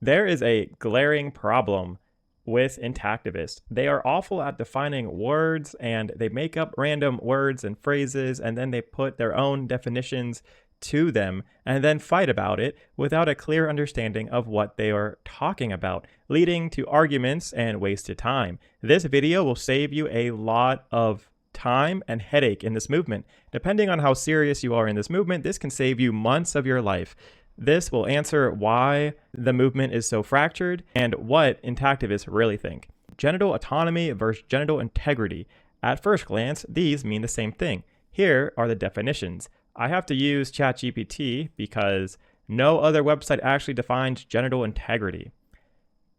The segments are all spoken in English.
There is a glaring problem with intactivists. They are awful at defining words, and they make up random words and phrases, and then they put their own definitions to them and then fight about it without a clear understanding of what they are talking about, leading to arguments and wasted time. This video will save you a lot of time and headache in this movement. Depending on how serious you are in this movement, this can save you months of your life. This will answer why the movement is so fractured and what intactivists really think. Genital autonomy versus genital integrity. At first glance, these mean the same thing. Here are the definitions. I have to use ChatGPT because no other website actually defines genital integrity.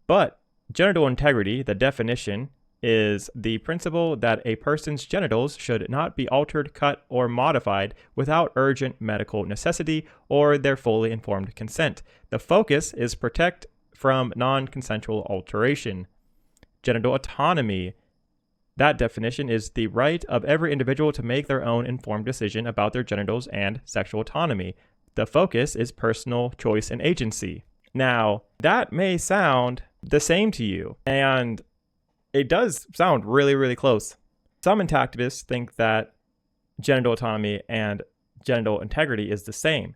But genital integrity, the definition, is the principle that a person's genitals should not be altered, cut, or modified without urgent medical necessity or their fully informed consent. The focus is protect from non-consensual alteration. Genital autonomy. That definition is the right of every individual to make their own informed decision about their genitals and sexual autonomy. The focus is personal choice and agency. Now, that may sound the same to you, and it does sound really, really close. Some intactivists think that genital autonomy and genital integrity is the same,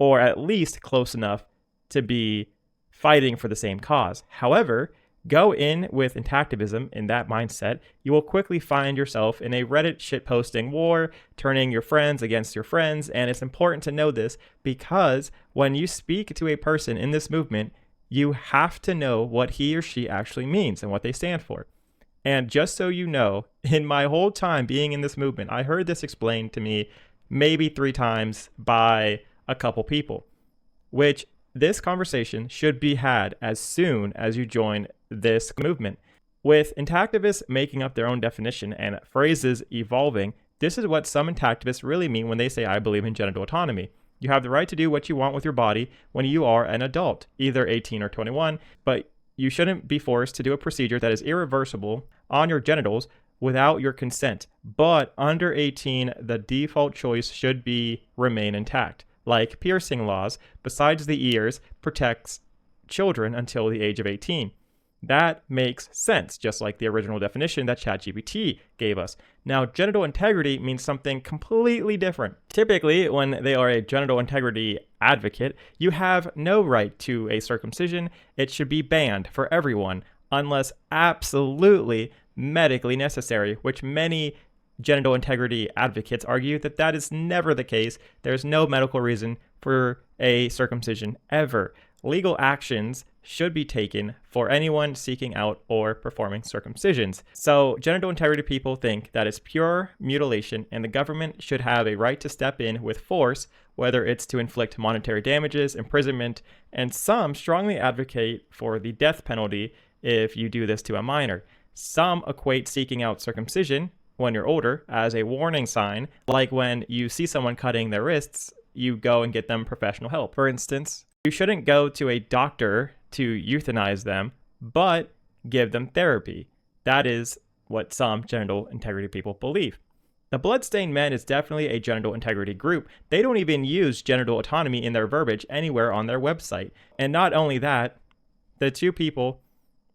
or at least close enough to be fighting for the same cause. However, go in with intactivism in that mindset, you will quickly find yourself in a Reddit shitposting war, turning your friends against your friends, and it's important to know this because when you speak to a person in this movement, you have to know what he or she actually means and what they stand for. And just so you know, in my whole time being in this movement, I heard this explained to me maybe 3 times by a couple people, which this conversation should be had as soon as you join this movement. With intactivists making up their own definition and phrases evolving, this is what some intactivists really mean when they say, I believe in genital autonomy. You have the right to do what you want with your body when you are an adult, either 18 or 21, but you shouldn't be forced to do a procedure that is irreversible on your genitals without your consent. But under 18, the default choice should be remain intact. Like piercing laws, besides the ears, protects children until the age of 18. That makes sense, just like the original definition that ChatGPT gave us. Now, genital integrity means something completely different. Typically, when they are a genital integrity advocate, you have no right to a circumcision. It should be banned for everyone, unless absolutely medically necessary, which many genital integrity advocates argue that that is never the case. There's no medical reason for a circumcision ever. Legal actions should be taken for anyone seeking out or performing circumcisions. So genital integrity people think that it's pure mutilation and the government should have a right to step in with force, whether it's to inflict monetary damages, imprisonment, and some strongly advocate for the death penalty if you do this to a minor. Some equate seeking out circumcision when you're older as a warning sign, like when you see someone cutting their wrists, you go and get them professional help. For instance, you shouldn't go to a doctor to euthanize them, but give them therapy. That is what some genital integrity people believe. The Bloodstained Men is definitely a genital integrity group. They don't even use genital autonomy in their verbiage anywhere on their website. And not only that, the 2 people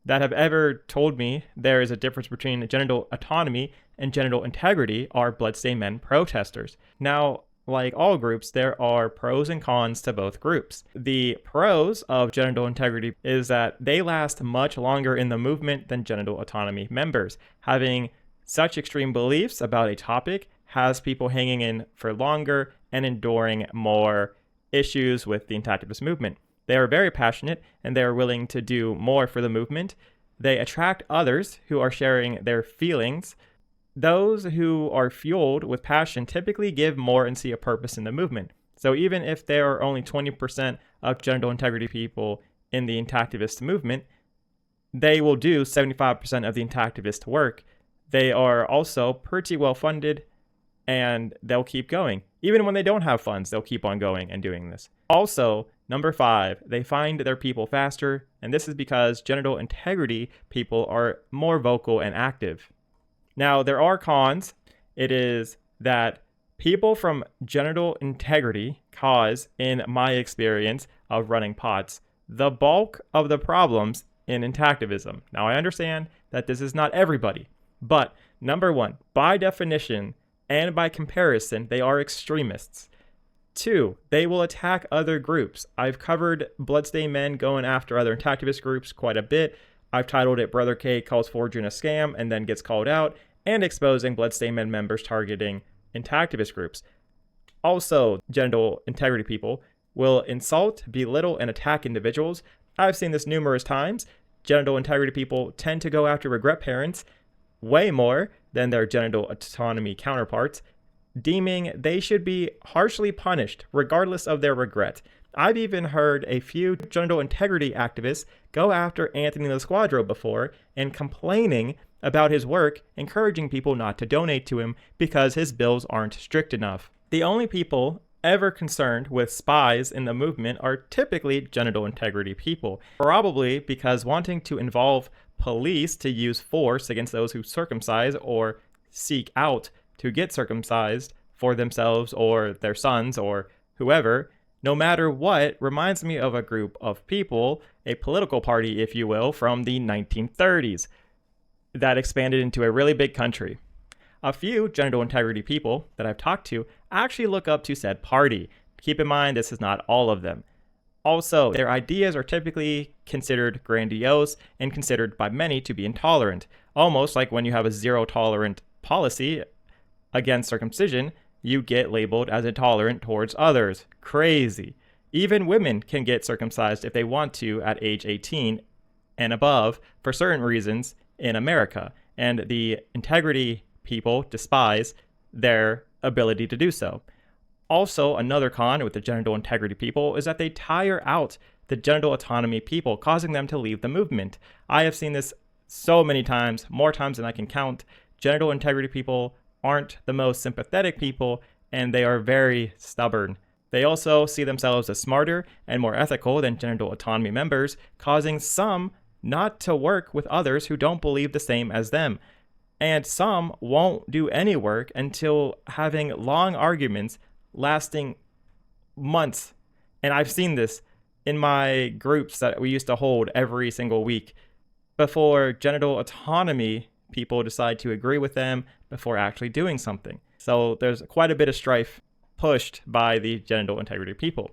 that have ever told me there is a difference between genital autonomy and genital integrity are Bloodstained Men protesters. Now, like all groups, there are pros and cons to both groups. The pros of genital integrity is that they last much longer in the movement than genital autonomy members. Having such extreme beliefs about a topic has people hanging in for longer and enduring more issues with the intactivist movement. They are very passionate and they are willing to do more for the movement. They attract others who are sharing their feelings. Those who are fueled with passion typically give more and see a purpose in the movement. So even if there are only 20% of genital integrity people in the intactivist movement, they will do 75% of the intactivist work. They are also pretty well funded and they'll keep going. Even when they don't have funds, they'll keep on going and doing this. Also, number 5, they find their people faster, and this is because genital integrity people are more vocal and active. Now, there are cons. It is that people from genital integrity cause, in my experience of running pots, the bulk of the problems in intactivism. Now, I understand that this is not everybody, but number one, by definition and by comparison, they are extremists. Two, they will attack other groups. I've covered Bloodstained Men going after other intactivist groups quite a bit. I've titled it Brother K calls Fortune a scam and then gets called out, and exposing Bloodstained Men members targeting intactivist groups. Also, genital integrity people will insult, belittle, and attack individuals. I've seen this numerous times. Genital integrity people tend to go after regret parents way more than their genital autonomy counterparts, deeming they should be harshly punished regardless of their regret. I've even heard a few genital integrity activists go after Anthony LaSquadro before and complaining about his work, encouraging people not to donate to him because his bills aren't strict enough. The only people ever concerned with spies in the movement are typically genital integrity people, probably because wanting to involve police to use force against those who circumcise or seek out to get circumcised for themselves or their sons or whoever, no matter what, reminds me of a group of people, a political party, if you will, from the 1930s that expanded into a really big country. A few genital integrity people that I've talked to actually look up to said party. Keep in mind, this is not all of them. Also, their ideas are typically considered grandiose and considered by many to be intolerant. Almost like when you have a zero-tolerant policy against circumcision, you get labeled as intolerant towards others. Crazy. Even women can get circumcised if they want to at age 18 and above for certain reasons in America, and the integrity people despise their ability to do so. Also, another con with the genital integrity people is that they tire out the genital autonomy people, causing them to leave the movement. I have seen this so many times, more times than I can count. Genital integrity people aren't the most sympathetic people, and they are very stubborn. They also see themselves as smarter and more ethical than genital autonomy members, causing some not to work with others who don't believe the same as them. And some won't do any work until having long arguments lasting months. And I've seen this in my groups that we used to hold every single week before genital autonomy people decide to agree with them before actually doing something. So there's quite a bit of strife pushed by the genital integrity people.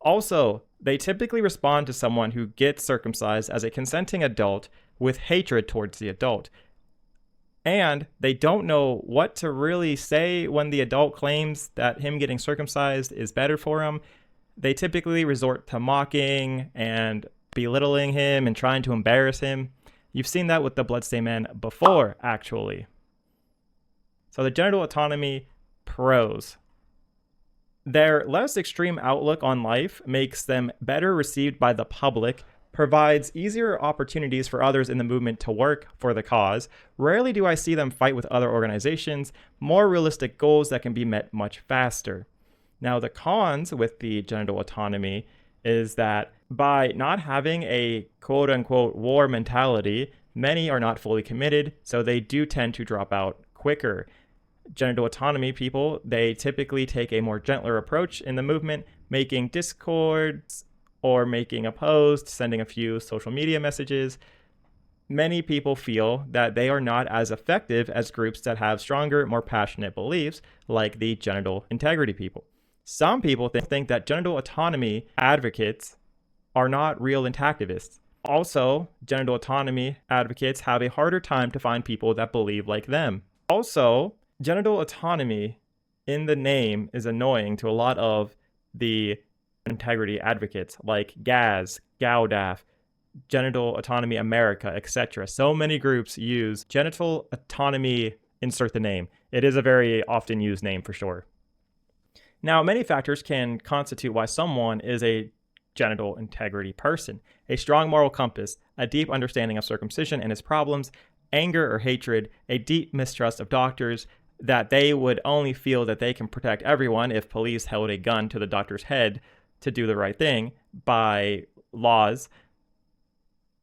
Also, they typically respond to someone who gets circumcised as a consenting adult with hatred towards the adult. And they don't know what to really say when the adult claims that him getting circumcised is better for him. They typically resort to mocking and belittling him and trying to embarrass him. You've seen that with the Bloodstained Men before, actually. So the genital autonomy pros. Their less extreme outlook on life makes them better received by the public, provides easier opportunities for others in the movement to work for the cause. Rarely do I see them fight with other organizations, more realistic goals that can be met much faster. Now, the cons with the genital autonomy is that by not having a quote-unquote war mentality, many are not fully committed, so they do tend to drop out quicker. Genital autonomy people, they typically take a more gentler approach in the movement, making discords or making a post, sending a few social media messages. Many people feel that they are not as effective as groups that have stronger, more passionate beliefs, like the genital integrity people. Some people think that genital autonomy advocates are not real intactivists. Also, genital autonomy advocates have a harder time to find people that believe like them. Also, genital autonomy in the name is annoying to a lot of the integrity advocates like GAZ, GAUDAF, Genital Autonomy America, etc. So many groups use genital autonomy, insert the name. It is a very often used name for sure. Now, many factors can constitute why someone is a genital integrity person. A strong moral compass, a deep understanding of circumcision and its problems, anger or hatred, a deep mistrust of doctors, that they would only feel that they can protect everyone if police held a gun to the doctor's head to do the right thing by laws,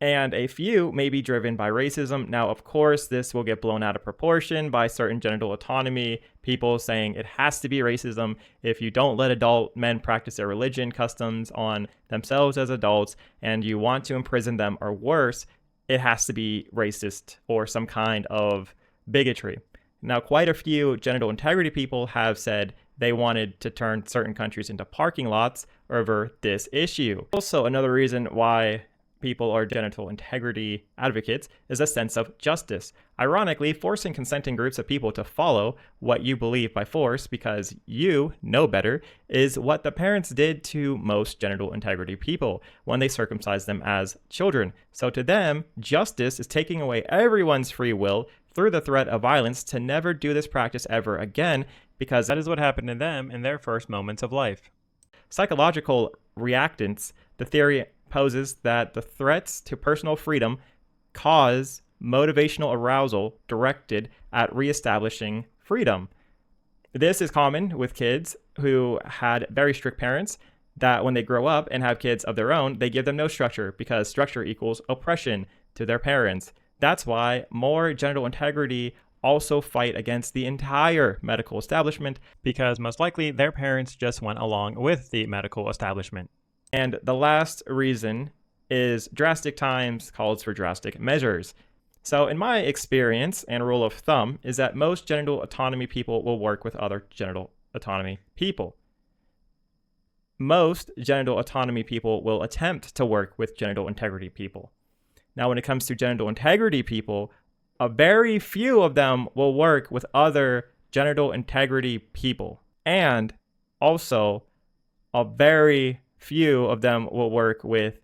and a few may be driven by racism. Now, of course, this will get blown out of proportion by certain genital autonomy people saying it has to be racism if you don't let adult men practice their religion customs on themselves as adults and you want to imprison them or worse, it has to be racist or some kind of bigotry. Now, quite a few genital integrity people have said they wanted to turn certain countries into parking lots over this issue. Also, another reason why people are genital integrity advocates is a sense of justice. Ironically, forcing consenting groups of people to follow what you believe by force because you know better is what the parents did to most genital integrity people when they circumcised them as children. So to them, justice is taking away everyone's free will through the threat of violence to never do this practice ever again, because that is what happened to them in their first moments of life. Psychological reactants, the theory poses that the threats to personal freedom cause motivational arousal directed at reestablishing freedom. This is common with kids who had very strict parents that when they grow up and have kids of their own, they give them no structure because structure equals oppression to their parents. That's why more genital integrity also fight against the entire medical establishment because most likely their parents just went along with the medical establishment. And the last reason is drastic times calls for drastic measures. So in my experience and rule of thumb is that most genital autonomy people will work with other genital autonomy people. Most genital autonomy people will attempt to work with genital integrity people. Now, when it comes to genital integrity people, a very few of them will work with other genital integrity people. And also, a very few of them will work with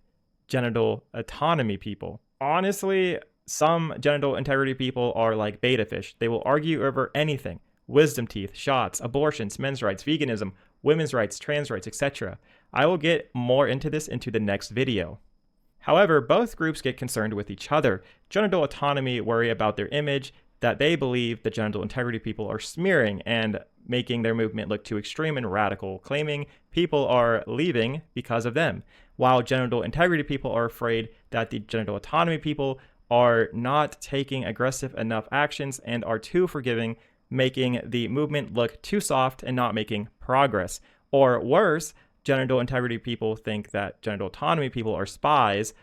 genital autonomy people. Honestly, some genital integrity people are like beta fish. They will argue over anything: wisdom teeth, shots, abortions, men's rights, veganism, women's rights, trans rights, etc. I will get more into this into the next video. However, both groups get concerned with each other. Genital autonomy worry about their image that they believe the genital integrity people are smearing and making their movement look too extreme and radical, claiming people are leaving because of them, while genital integrity people are afraid that the genital autonomy people are not taking aggressive enough actions and are too forgiving, making the movement look too soft and not making progress. Or worse, genital integrity people think that genital autonomy people are spies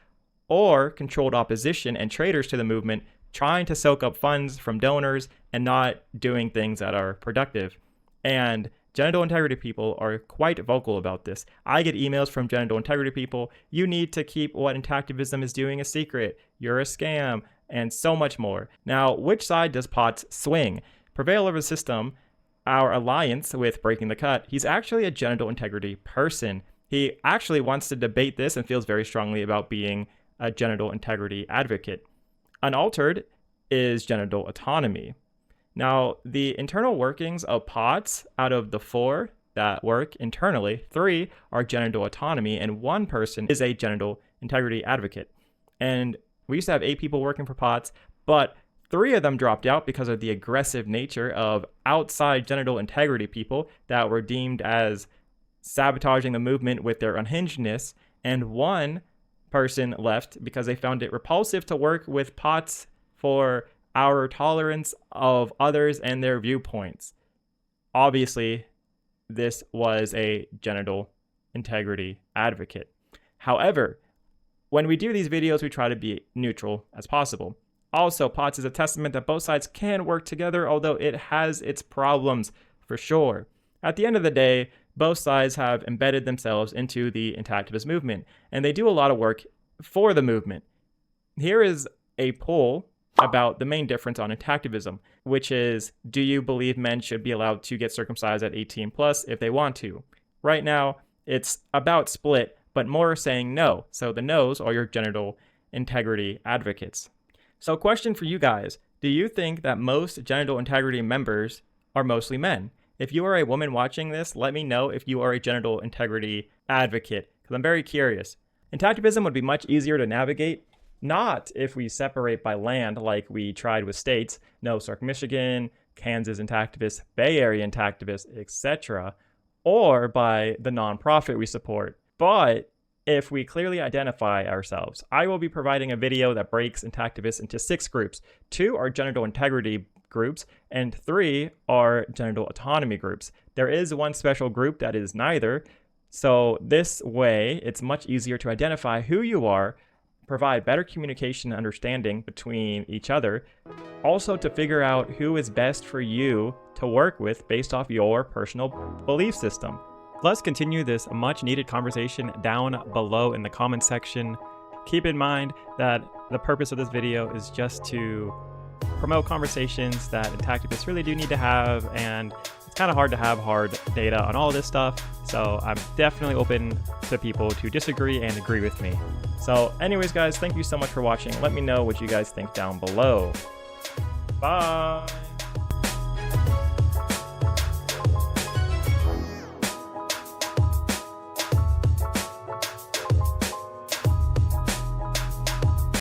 or controlled opposition and traitors to the movement, trying to soak up funds from donors and not doing things that are productive. And genital integrity people are quite vocal about this. I get emails from genital integrity people: you need to keep what intactivism is doing a secret, you're a scam, and so much more. Now, which side does Potts swing? Prevail over the system, our alliance with Breaking the Cut, he's actually a genital integrity person. He actually wants to debate this and feels very strongly about being a genital integrity advocate. Unaltered is genital autonomy. Now, the internal workings of Potts, out of the 4 that work internally, 3 are genital autonomy, and 1 person is a genital integrity advocate. And we used to have 8 people working for Potts, but 3 of them dropped out because of the aggressive nature of outside genital integrity people that were deemed as sabotaging the movement with their unhingedness, and 1 person left because they found it repulsive to work with Potts for our tolerance of others and their viewpoints. Obviously, this was a genital integrity advocate. However, when we do these videos, we try to be neutral as possible. Also, Potts is a testament that both sides can work together, although it has its problems for sure. At the end of the day, both sides have embedded themselves into the intactivist movement, and they do a lot of work for the movement. Here is a poll about the main difference on intactivism, which is, do you believe men should be allowed to get circumcised at 18 plus if they want to? Right now, it's about split, but more are saying no. So the no's are your genital integrity advocates. So question for you guys, do you think that most genital integrity members are mostly men? If you are a woman watching this, let me know if you are a genital integrity advocate, because I'm very curious. Intactivism would be much easier to navigate, not if we separate by land like we tried with states, no, Stark, Michigan, Kansas intactivists, Bay Area intactivists, etc., or by the nonprofit we support. But if we clearly identify ourselves. I will be providing a video that breaks intactivists into 6 groups. 2 are genital integrity groups, and 3 are genital autonomy groups. There is one special group that is neither, so this way it's much easier to identify who you are, provide better communication and understanding between each other, also to figure out who is best for you to work with based off your personal belief system. Let's continue this much needed conversation down below in the comments section. Keep in mind that the purpose of this video is just to promote conversations that intactivists really do need to have, and it's kind of hard to have hard data on all of this stuff, so I'm definitely open to people to disagree and agree with me. So anyways guys, thank you so much for watching. Let me know what you guys think down below. Bye!